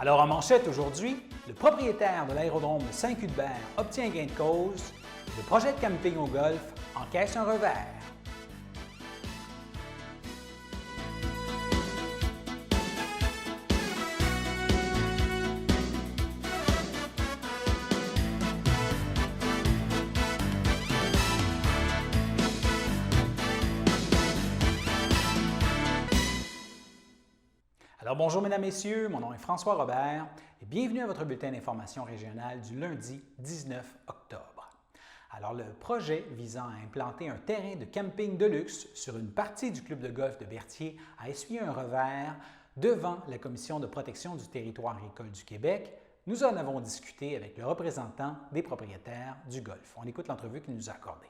Alors en manchette aujourd'hui, le propriétaire de l'aérodrome de Saint-Cuthbert obtient gain de cause, le projet de camping au golf encaisse un revers. Alors bonjour mesdames, messieurs, mon nom est François Robert et bienvenue à votre bulletin d'information régionale du lundi 19 octobre. Alors le projet visant à implanter un terrain de camping de luxe sur une partie du club de golf de Berthier a essuyé un revers devant la Commission de protection du territoire agricole du Québec. Nous en avons discuté avec le représentant des propriétaires du golf. On écoute l'entrevue qu'il nous a accordée.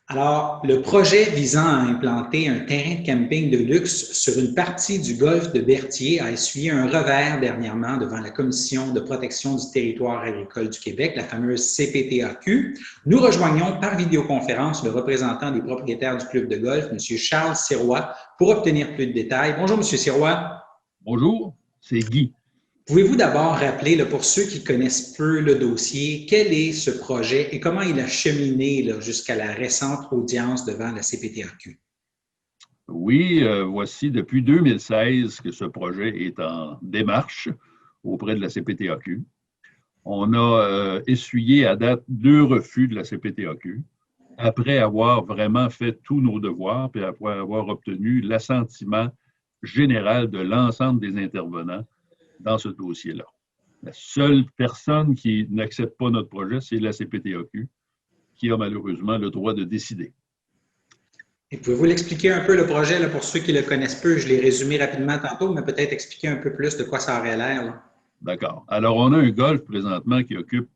Alors, le projet visant à implanter un terrain de camping de luxe sur une partie du golfe de Berthier a essuyé un revers dernièrement devant la Commission de protection du territoire agricole du Québec, la fameuse CPTAQ. Nous rejoignons par vidéoconférence le représentant des propriétaires du club de golf, M. Charles Sirois, pour obtenir plus de détails. Bonjour, M. Sirois. Bonjour, c'est Guy. Pouvez-vous d'abord rappeler, pour ceux qui connaissent peu le dossier, quel est ce projet et comment il a cheminé jusqu'à la récente audience devant la CPTAQ? Oui, voici depuis 2016 que ce projet est en démarche auprès de la CPTAQ. On a essuyé à date 2 refus de la CPTAQ après avoir vraiment fait tous nos devoirs et après avoir obtenu l'assentiment général de l'ensemble des intervenants dans ce dossier-là. La seule personne qui n'accepte pas notre projet, c'est la CPTAQ, qui a malheureusement le droit de décider. Et pouvez-vous l'expliquer un peu, le projet, pour ceux qui le connaissent peu? Je l'ai résumé rapidement tantôt, mais peut-être expliquer un peu plus de quoi ça aurait l'air. D'accord. Alors, on a un golf présentement qui occupe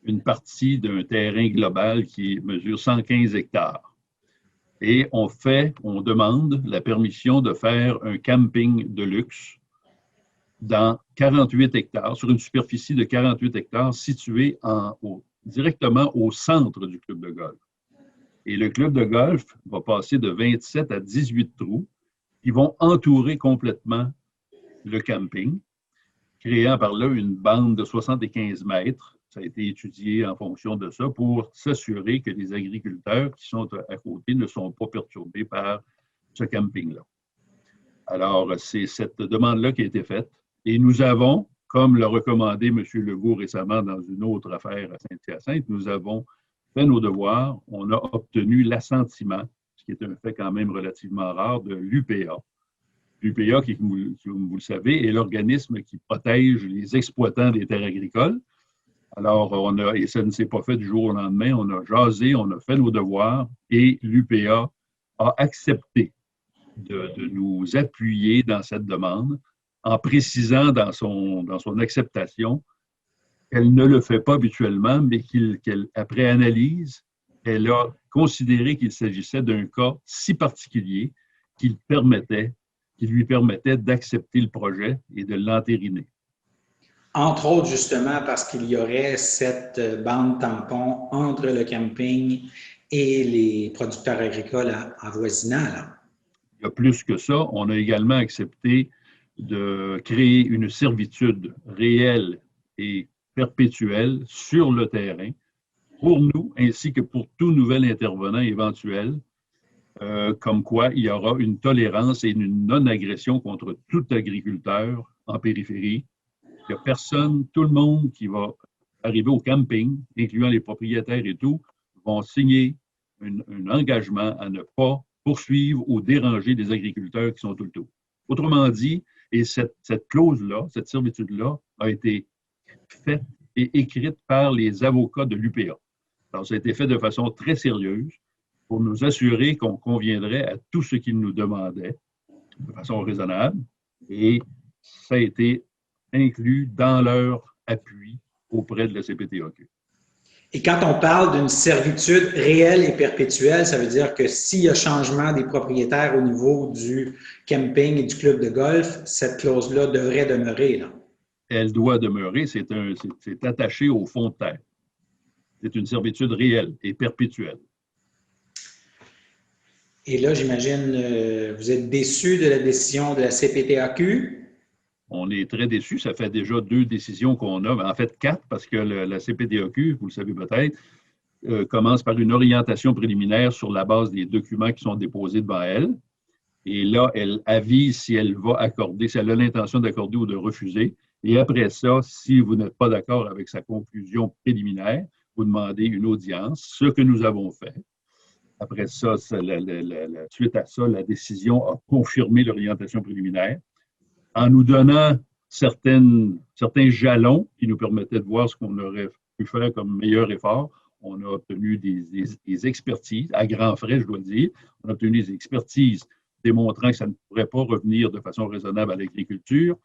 une partie d'un terrain global qui mesure 115 hectares. Et on demande la permission de faire un camping de luxe dans 48 hectares, sur une superficie de 48 hectares située directement au centre du club de golf. Et le club de golf va passer de 27 à 18 trous qui vont entourer complètement le camping, créant par là une bande de 75 mètres. Ça a été étudié en fonction de ça pour s'assurer que les agriculteurs qui sont à côté ne sont pas perturbés par ce camping-là. Alors, c'est cette demande-là qui a été faite. Et nous avons, comme l'a recommandé M. Legault récemment dans une autre affaire à Saint-Hyacinthe, nous avons fait nos devoirs. On a obtenu l'assentiment, ce qui est un fait quand même relativement rare, de l'UPA. L'UPA, qui, comme vous le savez, est l'organisme qui protège les exploitants des terres agricoles. Alors, et ça ne s'est pas fait du jour au lendemain, on a jasé, on a fait nos devoirs et l'UPA a accepté de nous appuyer dans cette demande, en précisant dans son acceptation qu'elle ne le fait pas habituellement, mais qu'après analyse, elle a considéré qu'il s'agissait d'un cas si particulier qui lui permettait d'accepter le projet et de l'entériner. Entre autres, justement, parce qu'il y aurait cette bande tampon entre le camping et les producteurs agricoles avoisinants. Il y a plus que ça. On a également accepté de créer une servitude réelle et perpétuelle sur le terrain pour nous ainsi que pour tout nouvel intervenant éventuel, comme quoi il y aura une tolérance et une non-agression contre tout agriculteur en périphérie. Il n'y a personne, tout le monde qui va arriver au camping, incluant les propriétaires et tout, vont signer un engagement à ne pas poursuivre ou déranger des agriculteurs qui sont tout le tour. Autrement dit, et cette clause-là, cette servitude-là, a été faite et écrite par les avocats de l'UPA. Alors, ça a été fait de façon très sérieuse pour nous assurer qu'on conviendrait à tout ce qu'ils nous demandaient de façon raisonnable. Et ça a été inclus dans leur appui auprès de la CPTAQ. Et quand on parle d'une servitude réelle et perpétuelle, ça veut dire que s'il y a changement des propriétaires au niveau du camping et du club de golf, cette clause-là devrait demeurer. Elle doit demeurer, c'est attaché au fond de terre. C'est une servitude réelle et perpétuelle. Et là, j'imagine, vous êtes déçu de la décision de la CPTAQ? On est très déçus. Ça fait déjà 2 décisions qu'on a, en fait 4, parce que la CPDAQ, vous le savez peut-être, commence par une orientation préliminaire sur la base des documents qui sont déposés devant elle. Et là, elle avise si elle va accorder, si elle a l'intention d'accorder ou de refuser. Et après ça, si vous n'êtes pas d'accord avec sa conclusion préliminaire, vous demandez une audience, ce que nous avons fait. Après ça, suite à ça, la décision a confirmé l'orientation préliminaire en nous donnant certains jalons qui nous permettaient de voir ce qu'on aurait pu faire comme meilleur effort. On a obtenu des expertises, à grands frais, je dois dire. On a obtenu des expertises démontrant que ça ne pourrait pas revenir de façon raisonnable à l'agriculture.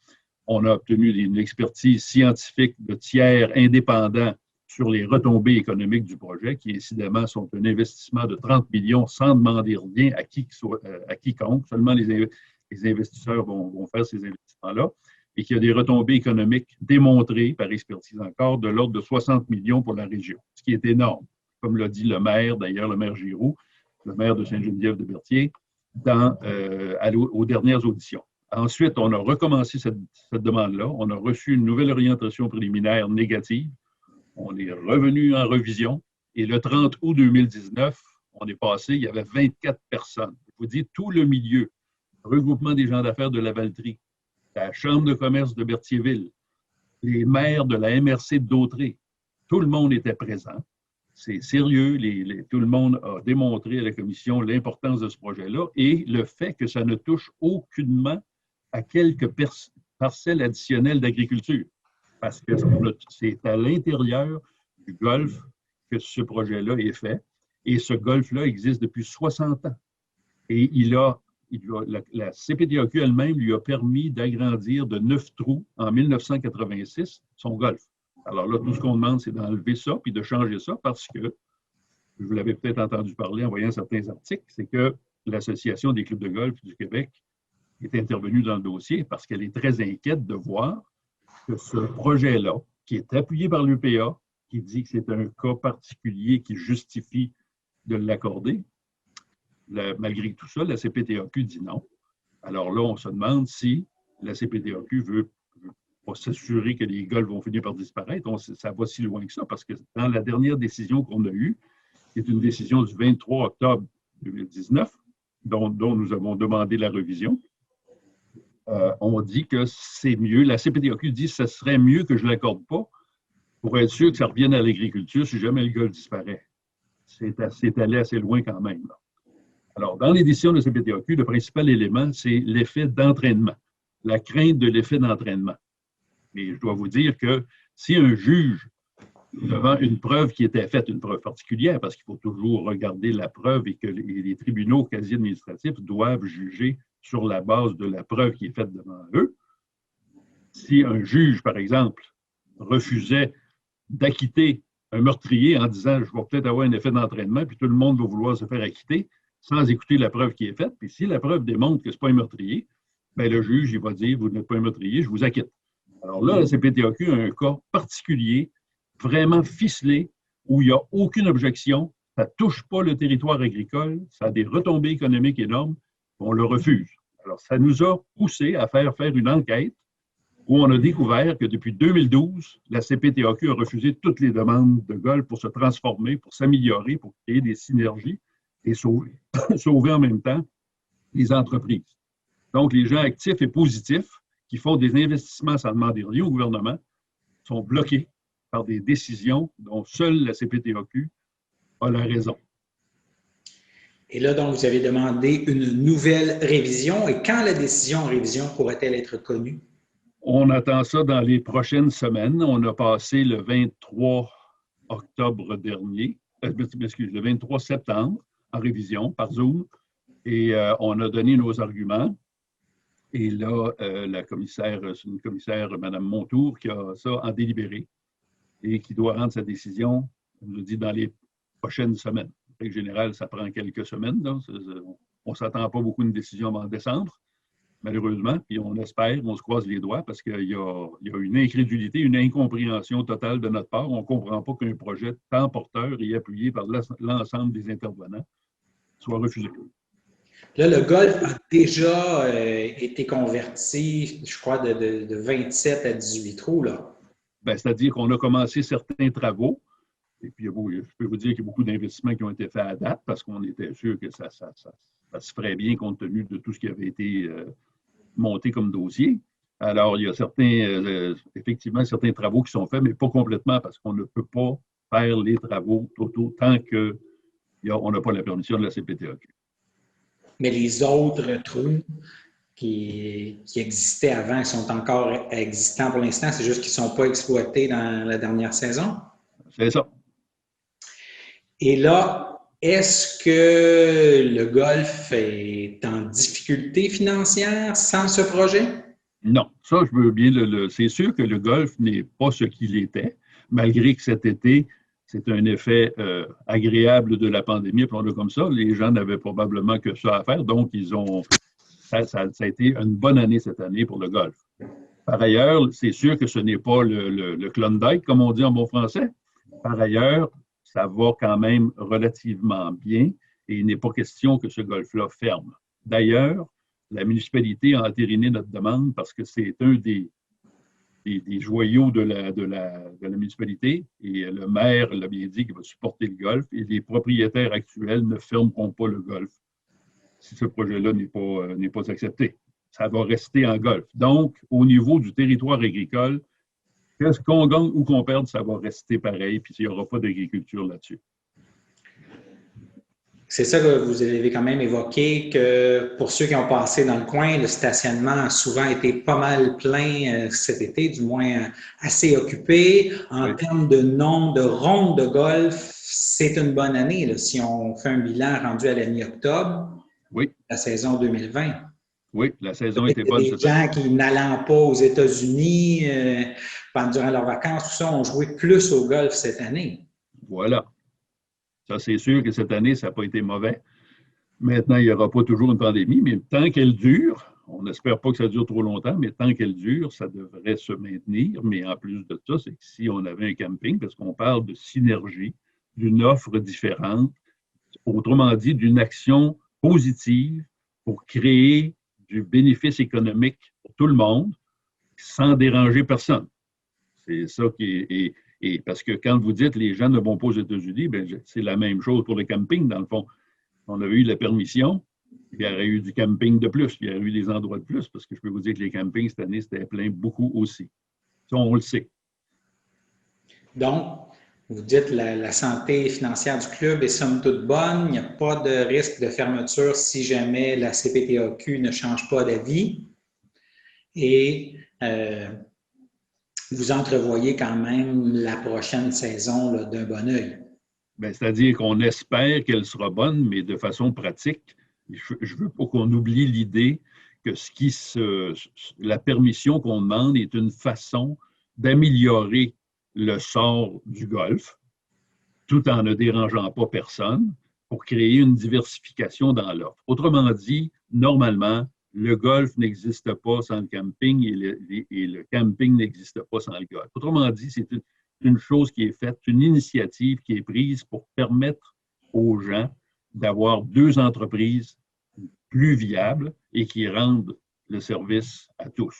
On a obtenu une expertise scientifique de tiers indépendants sur les retombées économiques du projet, qui incidemment sont un investissement de 30 millions sans demander rien à quiconque. Seulement les investisseurs vont faire ces investissements-là, et qu'il y a des retombées économiques démontrées par expertise encore de l'ordre de 60 millions pour la région, ce qui est énorme. Comme l'a dit le maire, d'ailleurs, le maire Giroux, le maire de Sainte-Geneviève-de-Berthier, aux dernières auditions. Ensuite, on a recommencé cette demande-là. On a reçu une nouvelle orientation préliminaire négative. On est revenu en revision. Et le 30 août 2019, on est passé, il y avait 24 personnes. Je vous dis, tout le milieu, le regroupement des gens d'affaires de Lavaltrie, la Chambre de commerce de Berthierville, les maires de la MRC de Dautré, tout le monde était présent. C'est sérieux, tout le monde a démontré à la commission l'importance de ce projet-là et le fait que ça ne touche aucunement à quelques parcelles additionnelles d'agriculture. Parce que c'est à l'intérieur du golfe que ce projet-là est fait. Et ce golfe-là existe depuis 60 ans. Et la CPDAQ elle-même lui a permis d'agrandir de 9 trous en 1986 son golfe. Alors là, tout ce qu'on demande, c'est d'enlever ça puis de changer ça parce que, vous l'avez peut-être entendu parler en voyant certains articles, c'est que l'Association des clubs de golf du Québec est intervenue dans le dossier parce qu'elle est très inquiète de voir que ce projet-là, qui est appuyé par l'UPA, qui dit que c'est un cas particulier qui justifie de l'accorder, malgré tout ça, la CPDAQ dit non. Alors là, on se demande si la CPDAQ veut pas s'assurer que les golfs vont finir par disparaître. Ça va si loin que ça, parce que dans la dernière décision qu'on a eue, qui est une décision du 23 octobre 2019, dont nous avons demandé la révision, on dit que c'est mieux. La CPDAQ dit que ce serait mieux que je ne l'accorde pas pour être sûr que ça revienne à l'agriculture si jamais le golfe disparaît. C'est allé assez loin quand même. Là. Alors, dans les décisions de la CPDAQ, le principal élément, c'est l'effet d'entraînement, la crainte de l'effet d'entraînement. Mais je dois vous dire que si un juge, devant une preuve qui était faite, une preuve particulière, parce qu'il faut toujours regarder la preuve et que les tribunaux quasi-administratifs doivent juger sur la base de la preuve qui est faite devant eux, si un juge, par exemple, refusait d'acquitter un meurtrier en disant « je vais peut-être avoir un effet d'entraînement, puis tout le monde va vouloir se faire acquitter », sans écouter la preuve qui est faite, puis si la preuve démontre que ce n'est pas un meurtrier, bien le juge il va dire « vous n'êtes pas un meurtrier, je vous acquitte ». Alors là, la CPDAQ a un cas particulier, vraiment ficelé, où il n'y a aucune objection, ça ne touche pas le territoire agricole, ça a des retombées économiques énormes, on le refuse. Alors, ça nous a poussé à faire une enquête où on a découvert que depuis 2012, la CPDAQ a refusé toutes les demandes de golf pour se transformer, pour s'améliorer, pour créer des synergies et sauver en même temps les entreprises. Donc, les gens actifs et positifs qui font des investissements sans demander rien au gouvernement sont bloqués par des décisions dont seule la CPDAQ a la raison. Et là, donc, vous avez demandé une nouvelle révision. Et quand la décision en révision pourrait-elle être connue? On attend ça dans les prochaines semaines. On a passé le 23 octobre dernier, le 23 septembre en révision par Zoom et on a donné nos arguments. Et là, la commissaire, c'est une commissaire, Mme Montour, qui a ça en délibéré et qui doit rendre sa décision, on nous dit, dans les prochaines semaines. En règle générale, ça prend quelques semaines. Donc on ne s'attend pas beaucoup à une décision en décembre, malheureusement, puis on espère, on se croise les doigts parce qu'il y a une incrédulité, une incompréhension totale de notre part. On ne comprend pas qu'un projet tant porteur et appuyé par l'ensemble des intervenants soit refusé. Là, le golf a déjà été converti, je crois, de 27 à 18 trous, là. Ben, c'est-à-dire qu'on a commencé certains travaux, et puis je peux vous dire qu'il y a beaucoup d'investissements qui ont été faits à date parce qu'on était sûr que ça se ferait bien compte tenu de tout ce qui avait été monté comme dossier. Alors, il y a effectivement certains travaux qui sont faits, mais pas complètement parce qu'on ne peut pas faire les travaux totaux tant qu'on n'a pas la permission de la CPTAQ. Mais les autres trous qui existaient avant, sont encore existants pour l'instant, c'est juste qu'ils ne sont pas exploités dans la dernière saison? C'est ça. Et là, est-ce que le golf est en difficulté financière sans ce projet? Non, ça, je veux bien c'est sûr que le golf n'est pas ce qu'il était, malgré que cet été, c'est un effet agréable de la pandémie, appelons-le comme ça. Les gens n'avaient probablement que ça à faire, donc ça a été une bonne année cette année pour le golf. Par ailleurs, c'est sûr que ce n'est pas le Klondike, comme on dit en bon français. Par ailleurs, ça va quand même relativement bien et il n'est pas question que ce golf-là ferme. D'ailleurs, la municipalité a entériné notre demande parce que c'est un des joyaux de la municipalité et le maire l'a bien dit qu'il va supporter le golf et les propriétaires actuels ne fermeront pas le golf si ce projet-là n'est pas accepté. Ça va rester en golf. Donc, au niveau du territoire agricole, qu'est-ce qu'on gagne ou qu'on perde, ça va rester pareil, puis il n'y aura pas d'agriculture là-dessus. C'est ça que vous avez quand même évoqué, que pour ceux qui ont passé dans le coin, le stationnement a souvent été pas mal plein cet été, du moins assez occupé. En termes de nombre de rondes de golf, c'est une bonne année, là, si on fait un bilan rendu à la mi-octobre, la saison 2020. Oui, la saison était bonne. Les gens qui n'allant pas aux États-Unis durant leurs vacances, tout ça, ont joué plus au golf cette année. Voilà. Ça, c'est sûr que cette année, ça n'a pas été mauvais. Maintenant, il n'y aura pas toujours une pandémie, mais tant qu'elle dure, on n'espère pas que ça dure trop longtemps, mais tant qu'elle dure, ça devrait se maintenir. Mais en plus de ça, c'est que si on avait un camping, parce qu'on parle de synergie, d'une offre différente, autrement dit, d'une action positive pour créer du bénéfice économique pour tout le monde sans déranger personne. C'est ça qui est... Et parce que quand vous dites les gens ne vont pas aux États-Unis, bien, c'est la même chose pour le camping, dans le fond. On avait eu la permission, il y aurait eu du camping de plus, il y aurait eu des endroits de plus, parce que je peux vous dire que les campings, cette année, c'était plein beaucoup aussi. Ça, on le sait. Donc, vous dites la santé financière du club est somme toute bonne, il n'y a pas de risque de fermeture si jamais la CPTAQ ne change pas d'avis. Et vous entrevoyez quand même la prochaine saison là, d'un bon œil. Bien, c'est-à-dire qu'on espère qu'elle sera bonne, mais de façon pratique. Je ne veux pas qu'on oublie l'idée que la permission qu'on demande est une façon d'améliorer le sort du golf, tout en ne dérangeant pas personne, pour créer une diversification dans l'offre. Autrement dit, normalement, le golf n'existe pas sans le camping et le camping n'existe pas sans le golf. Autrement dit, c'est une chose qui est faite, une initiative qui est prise pour permettre aux gens d'avoir deux entreprises plus viables et qui rendent le service à tous.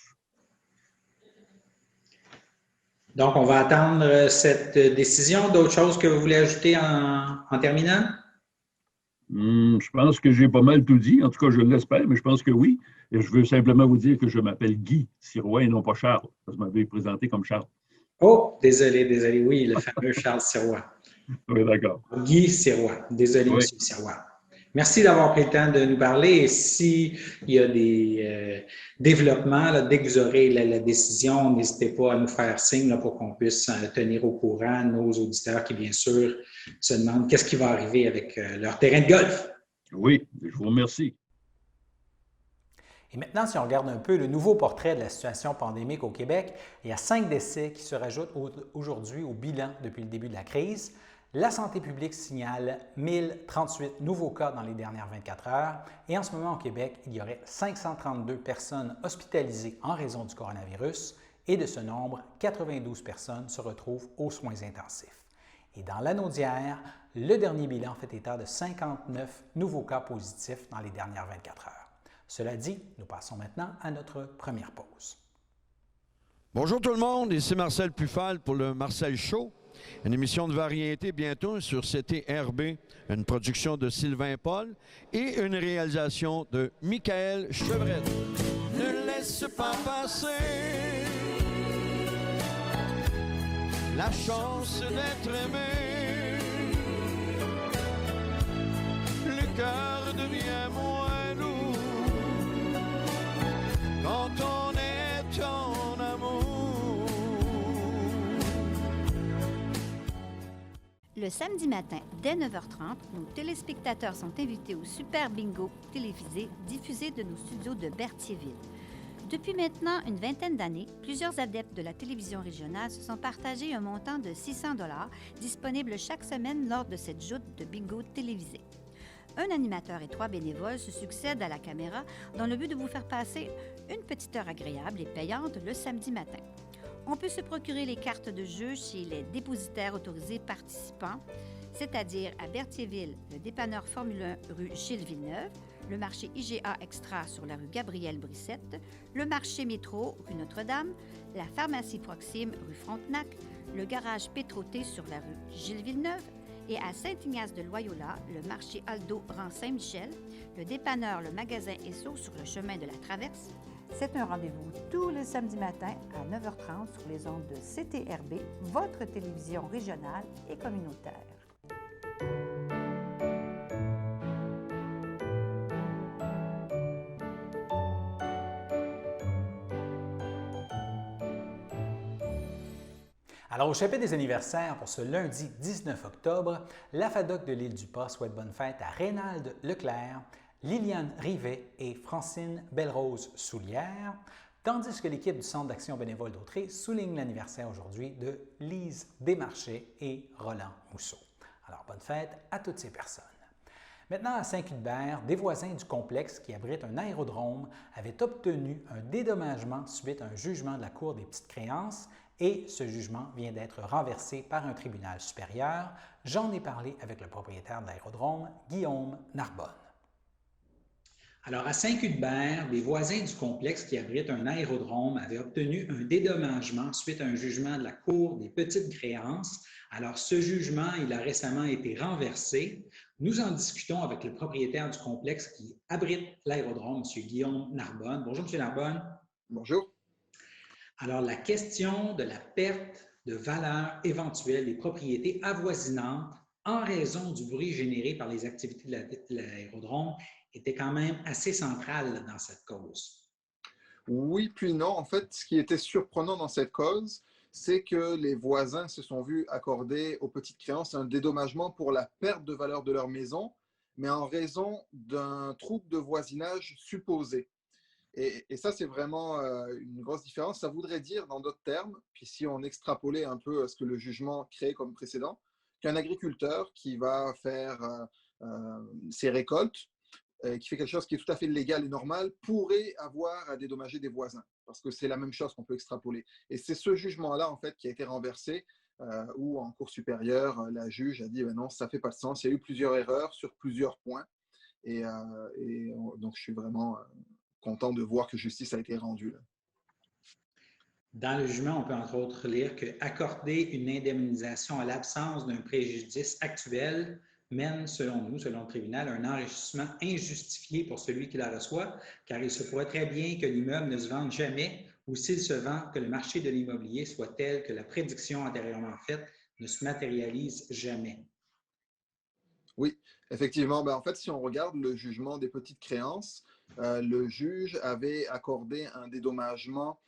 Donc, on va attendre cette décision. D'autres choses que vous voulez ajouter en terminant? Je pense que j'ai pas mal tout dit. En tout cas, je l'espère, mais je pense que oui. Et je veux simplement vous dire que je m'appelle Guy Sirois et non pas Charles. Parce que je m'avais présenté comme Charles. Oh, désolé. Oui, le fameux Charles Sirois. Oui, d'accord. Guy Sirois. Désolé, M. Sirois. Merci d'avoir pris le temps de nous parler. Et s'il y a des développements, là, dès que vous aurez la décision, n'hésitez pas à nous faire signe là, pour qu'on puisse tenir au courant nos auditeurs qui, bien sûr, se demandent qu'est-ce qui va arriver avec leur terrain de golf. Oui, je vous remercie. Et maintenant, si on regarde un peu le nouveau portrait de la situation pandémique au Québec, il y a 5 décès qui se rajoutent aujourd'hui au bilan depuis le début de la crise. La santé publique signale 1038 nouveaux cas dans les dernières 24 heures et en ce moment au Québec, il y aurait 532 personnes hospitalisées en raison du coronavirus et de ce nombre, 92 personnes se retrouvent aux soins intensifs. Et dans l'anneau d'hier, le dernier bilan fait état de 59 nouveaux cas positifs dans les dernières 24 heures. Cela dit, nous passons maintenant à notre première pause. Bonjour tout le monde, ici Marcel Pufal pour le Marcel Show, une émission de variété bientôt sur CTRB, une production de Sylvain Paul et une réalisation de Michael Chevrette. Ne laisse pas passer la chance d'être aimé, le cœur devient moins lourd quand on est en amour. Le samedi matin, dès 9h30, nos téléspectateurs sont invités au Super Bingo télévisé diffusé de nos studios de Berthierville. Depuis maintenant une vingtaine d'années, plusieurs adeptes de la télévision régionale se sont partagés un montant de 600 $ disponible chaque semaine lors de cette joute de bingo télévisé. Un animateur et 3 bénévoles se succèdent à la caméra dans le but de vous faire passer une petite heure agréable et payante le samedi matin. On peut se procurer les cartes de jeu chez les dépositaires autorisés participants, c'est-à-dire à Berthierville, le dépanneur Formule 1 rue Gilles Villeneuve, le marché IGA Extra sur la rue Gabrielle Brissette, le marché Métro rue Notre-Dame, la pharmacie Proxime rue Frontenac, le garage Pétroté sur la rue Gilles Villeneuve et à Saint-Ignace de Loyola, le marché Aldo rang Saint-Michel, le dépanneur Le Magasin Esso sur le chemin de la Traverse. C'est un rendez-vous tous les samedis matins à 9h30 sur les ondes de CTRB, votre télévision régionale et communautaire. Alors, au chapitre des anniversaires pour ce lundi 19 octobre, la FADOC de l'Île-du-Pas souhaite bonne fête à Reynald Leclerc, Liliane Rivet et Francine Belle-Rose Soulière, tandis que l'équipe du Centre d'action bénévole d'Autrey souligne l'anniversaire aujourd'hui de Lise Desmarchais et Roland Mousseau. Alors, bonne fête à toutes ces personnes. Maintenant, à Saint-Cuthbert, des voisins du complexe qui abrite un aérodrome avaient obtenu un dédommagement suite à un jugement de la Cour des petites créances et ce jugement vient d'être renversé par un tribunal supérieur. J'en ai parlé avec le propriétaire de l'aérodrome, Guillaume Narbonne. Alors, à Saint-Cuthbert, des voisins du complexe qui abrite un aérodrome avaient obtenu un dédommagement suite à un jugement de la Cour des petites créances. Alors, ce jugement, il a récemment été renversé. Nous en discutons avec le propriétaire du complexe qui abrite l'aérodrome, M. Guillaume Narbonne. Bonjour, M. Narbonne. Bonjour. Alors, la question de la perte de valeur éventuelle des propriétés avoisinantes en raison du bruit généré par les activités de l'aérodrome était quand même assez centrale dans cette cause. Oui, puis non. En fait, ce qui était surprenant dans cette cause, c'est que les voisins se sont vus accorder aux petites créances un dédommagement pour la perte de valeur de leur maison, mais en raison d'un trouble de voisinage supposé. Et ça, c'est vraiment une grosse différence. Ça voudrait dire, dans d'autres termes, puis si on extrapolait un peu ce que le jugement crée comme précédent, qu'un agriculteur qui va faire ses récoltes, qui fait quelque chose qui est tout à fait légal et normal, pourrait avoir à dédommager des voisins, parce que c'est la même chose qu'on peut extrapoler. Et c'est ce jugement-là, en fait, qui a été renversé, où en cour supérieure, la juge a dit ben non, ça ne fait pas de sens. Il y a eu plusieurs erreurs sur plusieurs points. Donc, je suis vraiment content de voir que justice a été rendue là. Dans le jugement, on peut entre autres lire qu'accorder une indemnisation à l'absence d'un préjudice actuel mène, selon nous, selon le tribunal, un enrichissement injustifié pour celui qui la reçoit, car il se pourrait très bien que l'immeuble ne se vende jamais ou s'il se vend, que le marché de l'immobilier soit tel que la prédiction antérieurement faite ne se matérialise jamais. Oui, effectivement. En fait, si on regarde le jugement des petites créances, le juge avait accordé un dédommagement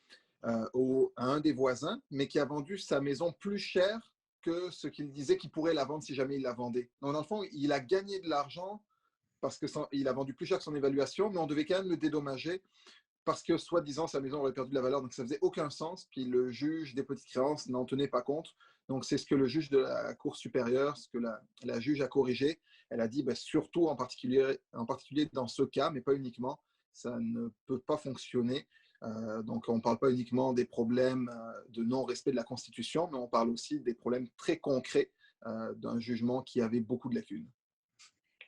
à un des voisins, mais qui a vendu sa maison plus cher que ce qu'il disait qu'il pourrait la vendre si jamais il la vendait. Donc, dans le fond, il a gagné de l'argent parce qu'il a vendu plus cher que son évaluation, mais on devait quand même le dédommager parce que, soi-disant, sa maison aurait perdu de la valeur. Donc, ça faisait aucun sens. Puis, le juge des petites créances n'en tenait pas compte. Donc, c'est ce que le juge de la Cour supérieure, ce que la juge a corrigé. Elle a dit, surtout en particulier dans ce cas, mais pas uniquement, ça ne peut pas fonctionner. Donc, on ne parle pas uniquement des problèmes de non-respect de la Constitution, mais on parle aussi des problèmes très concrets d'un jugement qui avait beaucoup de lacunes.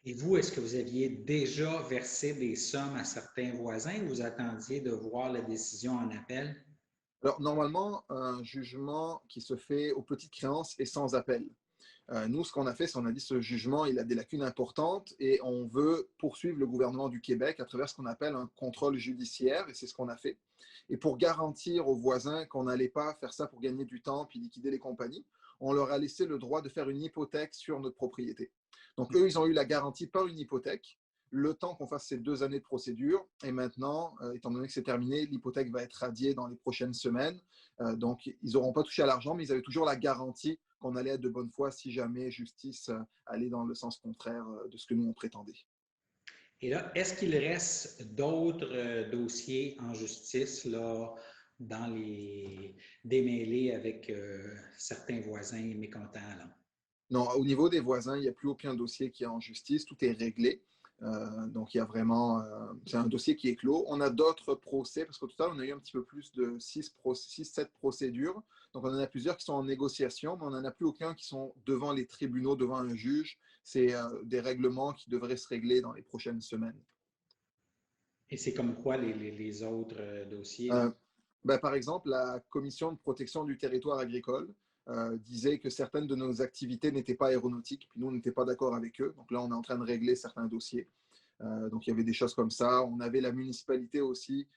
Et vous, est-ce que vous aviez déjà versé des sommes à certains voisins ou vous attendiez de voir la décision en appel? Alors, normalement, un jugement qui se fait aux petites créances est sans appel. Nous, ce qu'on a fait, c'est qu'on a dit ce jugement, il a des lacunes importantes et on veut poursuivre le gouvernement du Québec à travers ce qu'on appelle un contrôle judiciaire et c'est ce qu'on a fait. Et pour garantir aux voisins qu'on n'allait pas faire ça pour gagner du temps puis liquider les compagnies, on leur a laissé le droit de faire une hypothèque sur notre propriété. Donc, eux, ils ont eu la garantie par une hypothèque, le temps qu'on fasse ces 2 années de procédure. Et maintenant, étant donné que c'est terminé, l'hypothèque va être radiée dans les prochaines semaines. Donc, ils n'auront pas touché à l'argent, mais ils avaient toujours la garantie qu'on allait être de bonne foi si jamais justice allait dans le sens contraire de ce que nous, on prétendait. Et là, est-ce qu'il reste d'autres dossiers en justice là, dans les démêlés avec certains voisins mécontents? Là? Non, au niveau des voisins, il n'y a plus aucun dossier qui est en justice, tout est réglé. Donc, il y a vraiment, c'est un dossier qui est clos. On a d'autres procès, parce qu'au total, on a eu un petit peu plus de 6-7 procédures. Donc, on en a plusieurs qui sont en négociation, mais on n'en a plus aucun qui sont devant les tribunaux, devant un juge. C'est des règlements qui devraient se régler dans les prochaines semaines. Et c'est comme quoi les autres dossiers? Par exemple, la Commission de protection du territoire agricole disait que certaines de nos activités n'étaient pas aéronautiques, puis nous, on n'était pas d'accord avec eux. Donc là, on est en train de régler certains dossiers. Donc, il y avait des choses comme ça. On avait la municipalité aussi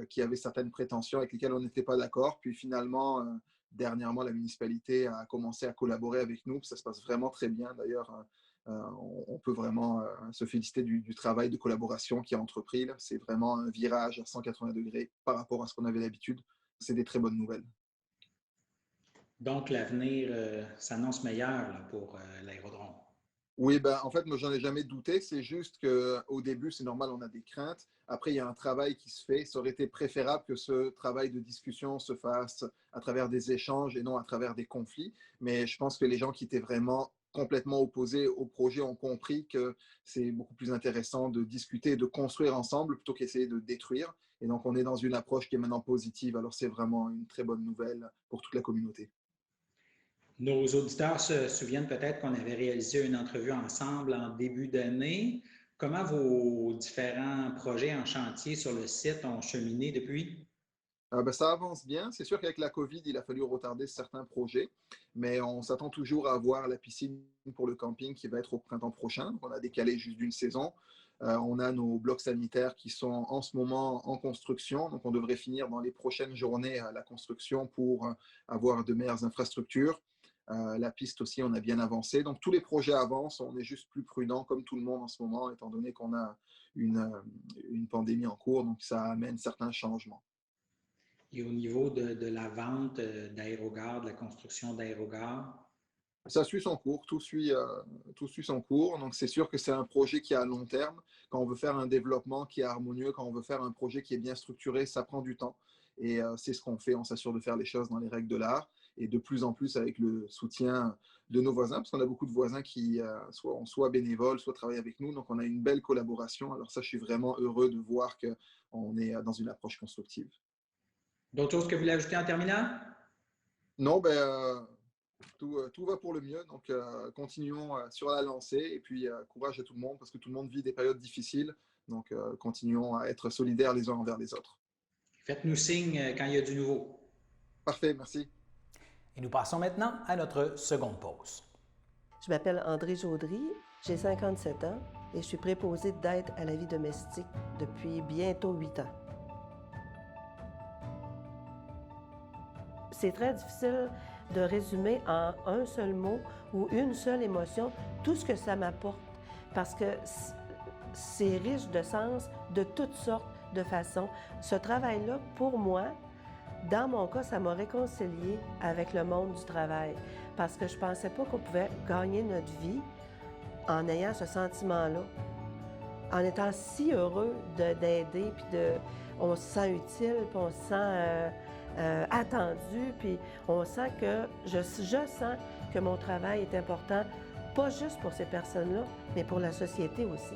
qui avait certaines prétentions avec lesquelles on n'était pas d'accord. Puis finalement, dernièrement, la municipalité a commencé à collaborer avec nous. Puis ça se passe vraiment très bien. D'ailleurs, on peut vraiment se féliciter du travail de collaboration qui a entrepris. C'est vraiment un virage à 180 degrés par rapport à ce qu'on avait d'habitude. C'est des très bonnes nouvelles. Donc, l'avenir s'annonce meilleur là, pour l'aérodrome. Oui, en fait, moi, j'en ai jamais douté. C'est juste qu'au début, c'est normal, on a des craintes. Après, il y a un travail qui se fait. Ça aurait été préférable que ce travail de discussion se fasse à travers des échanges et non à travers des conflits. Mais je pense que les gens qui étaient vraiment complètement opposés au projet ont compris que c'est beaucoup plus intéressant de discuter et de construire ensemble plutôt qu'essayer de détruire. Et donc, on est dans une approche qui est maintenant positive. Alors, c'est vraiment une très bonne nouvelle pour toute la communauté. Nos auditeurs se souviennent peut-être qu'on avait réalisé une entrevue ensemble en début d'année. Comment vos différents projets en chantier sur le site ont cheminé depuis? Ça avance bien. C'est sûr qu'avec la COVID, il a fallu retarder certains projets, mais on s'attend toujours à avoir la piscine pour le camping qui va être au printemps prochain. On a décalé juste d'une saison. On a nos blocs sanitaires qui sont en ce moment en construction. Donc, on devrait finir dans les prochaines journées la construction pour avoir de meilleures infrastructures. La piste aussi, on a bien avancé. Donc, tous les projets avancent. On est juste plus prudent, comme tout le monde en ce moment, étant donné qu'on a une pandémie en cours. Donc, ça amène certains changements. Et au niveau de la vente d'aérogares, de la construction d'aérogares? Ça suit son cours, tout suit son cours. Donc, c'est sûr que c'est un projet qui est à long terme. Quand on veut faire un développement qui est harmonieux, quand on veut faire un projet qui est bien structuré, ça prend du temps. Et c'est ce qu'on fait. On s'assure de faire les choses dans les règles de l'art et de plus en plus avec le soutien de nos voisins, parce qu'on a beaucoup de voisins qui soit bénévoles, soit travaillent avec nous. Donc, on a une belle collaboration. Alors ça, je suis vraiment heureux de voir qu'on est dans une approche constructive. D'autres choses que vous voulez ajouter en terminant? Non, tout va pour le mieux. Donc, continuons sur la lancée et puis courage à tout le monde parce que tout le monde vit des périodes difficiles. Donc, continuons à être solidaires les uns envers les autres. Faites-nous signe quand il y a du nouveau. Parfait, merci. Et nous passons maintenant à notre seconde pause. Je m'appelle André Jaudry, j'ai 57 ans et je suis préposée d'aide à la vie domestique depuis bientôt 8 ans. C'est très difficile de résumer en un seul mot ou une seule émotion tout ce que ça m'apporte parce que c'est riche de sens de toutes sortes de façons. Ce travail-là, pour moi, dans mon cas, ça m'a réconcilié avec le monde du travail parce que je ne pensais pas qu'on pouvait gagner notre vie en ayant ce sentiment-là, en étant si heureux d'aider, puis on se sent utile, puis on se sent attendu, puis on sent que je sens que mon travail est important, pas juste pour ces personnes-là, mais pour la société aussi.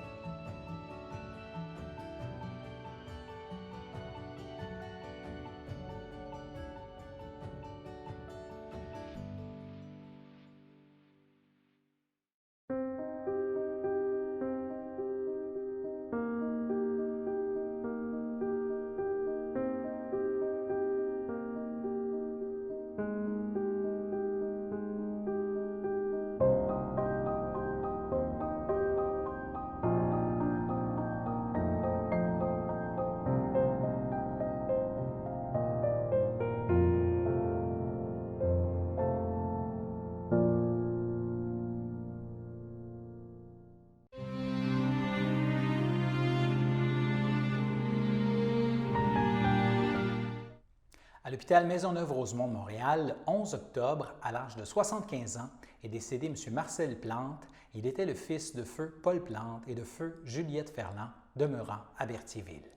l'hôpital Maisonneuve-Rosemont de Montréal, le 11 octobre, à l'âge de 75 ans, est décédé M. Marcel Plante. Il était le fils de feu Paul Plante et de feu Juliette Ferland, demeurant à Berthierville.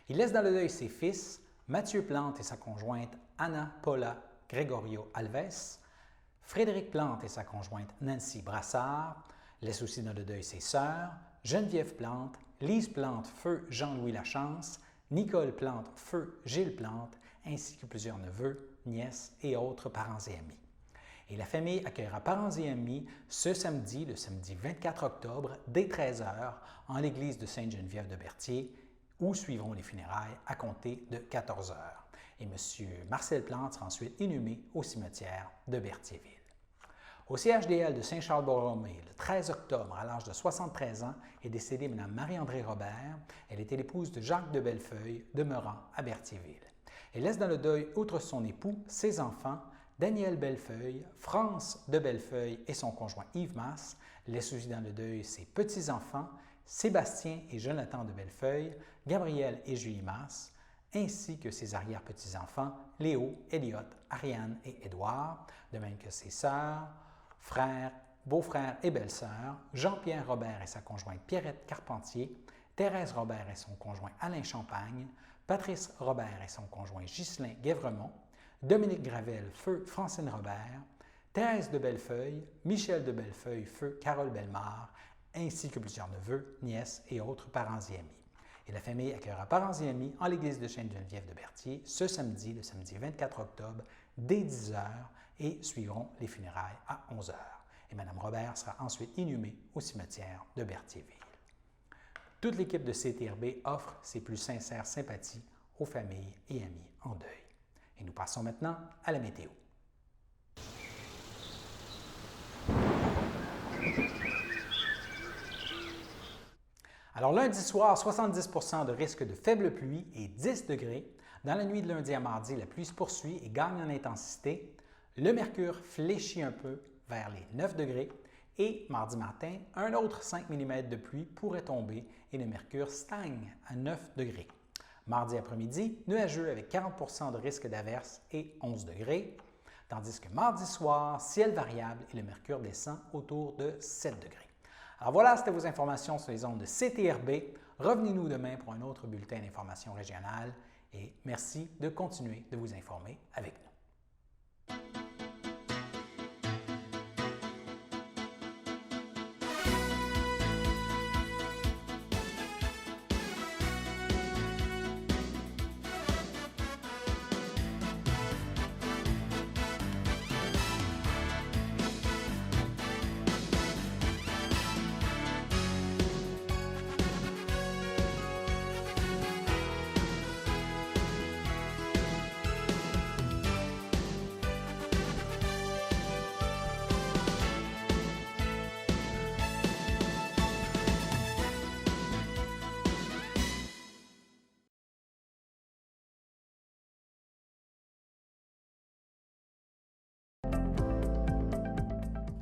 Il laisse dans le deuil ses fils, Mathieu Plante et sa conjointe Anna Paula Gregorio Alves, Frédéric Plante et sa conjointe Nancy Brassard, laisse aussi dans le deuil ses sœurs, Geneviève Plante, Lise Plante, feu Jean-Louis Lachance, Nicole Plante, feu Gilles Plante, ainsi que plusieurs neveux, nièces et autres parents et amis. Et la famille accueillera parents et amis ce samedi, le samedi 24 octobre, dès 13 h, en l'église de Sainte-Geneviève de Berthier, où suivront les funérailles à compter de 14 h. Et M. Marcel Plante sera ensuite inhumé au cimetière de Berthierville. Au CHDL de Saint-Charles-Borromée, le 13 octobre, à l'âge de 73 ans, est décédée Mme Marie-André Robert. Elle était l'épouse de Jacques de Bellefeuille, demeurant à Berthierville. Elle laisse dans le deuil, outre son époux, ses enfants, Daniel Bellefeuille, France de Bellefeuille et son conjoint Yves Masse, laisse aussi dans le deuil ses petits-enfants, Sébastien et Jonathan de Bellefeuille, Gabriel et Julie Masse, ainsi que ses arrière-petits-enfants, Léo, Elliot, Ariane et Édouard, de même que ses sœurs, frères, beaux-frères et belles-sœurs, Jean-Pierre Robert et sa conjointe Pierrette Carpentier, Thérèse Robert et son conjoint Alain Champagne, Patrice Robert et son conjoint Ghislain Guévremont, Dominique Gravel, feu Francine Robert, Thérèse de Bellefeuille, Michel de Bellefeuille, feu Carole Bellemare, ainsi que plusieurs neveux, nièces et autres parents et amis. Et la famille accueillera parents et amis en l'église de Sainte-Geneviève de Berthier ce samedi, le samedi 24 octobre, dès 10 h et suivront les funérailles à 11 h. Et Mme Robert sera ensuite inhumée au cimetière de Berthierville. Toute l'équipe de CTRB offre ses plus sincères sympathies aux familles et amis en deuil. Et nous passons maintenant à la météo. Alors lundi soir, 70 % de risque de faible pluie et 10 degrés. Dans la nuit de lundi à mardi, la pluie se poursuit et gagne en intensité. Le mercure fléchit un peu vers les 9 degrés. Et mardi matin, un autre 5 mm de pluie pourrait tomber et le mercure stagne à 9 degrés. Mardi après-midi, nuageux avec 40 % de risque d'averse et 11 degrés. Tandis que mardi soir, ciel variable et le mercure descend autour de 7 degrés. Alors voilà, c'était vos informations sur les ondes de CTRB. Revenez-nous demain pour un autre bulletin d'information régionale et merci de continuer de vous informer avec nous.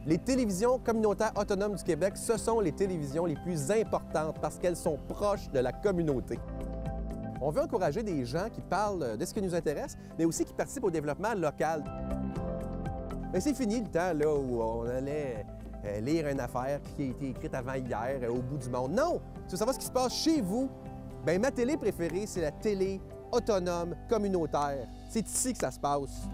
Les télévisions communautaires autonomes du Québec, ce sont les télévisions les plus importantes parce qu'elles sont proches de la communauté. On veut encourager des gens qui parlent de ce qui nous intéresse, mais aussi qui participent au développement local. Mais c'est fini le temps là, où on allait lire une affaire qui a été écrite avant hier au bout du monde. Non! Tu veux savoir ce qui se passe chez vous? Bien, ma télé préférée, c'est la télé autonome communautaire. C'est ici que ça se passe.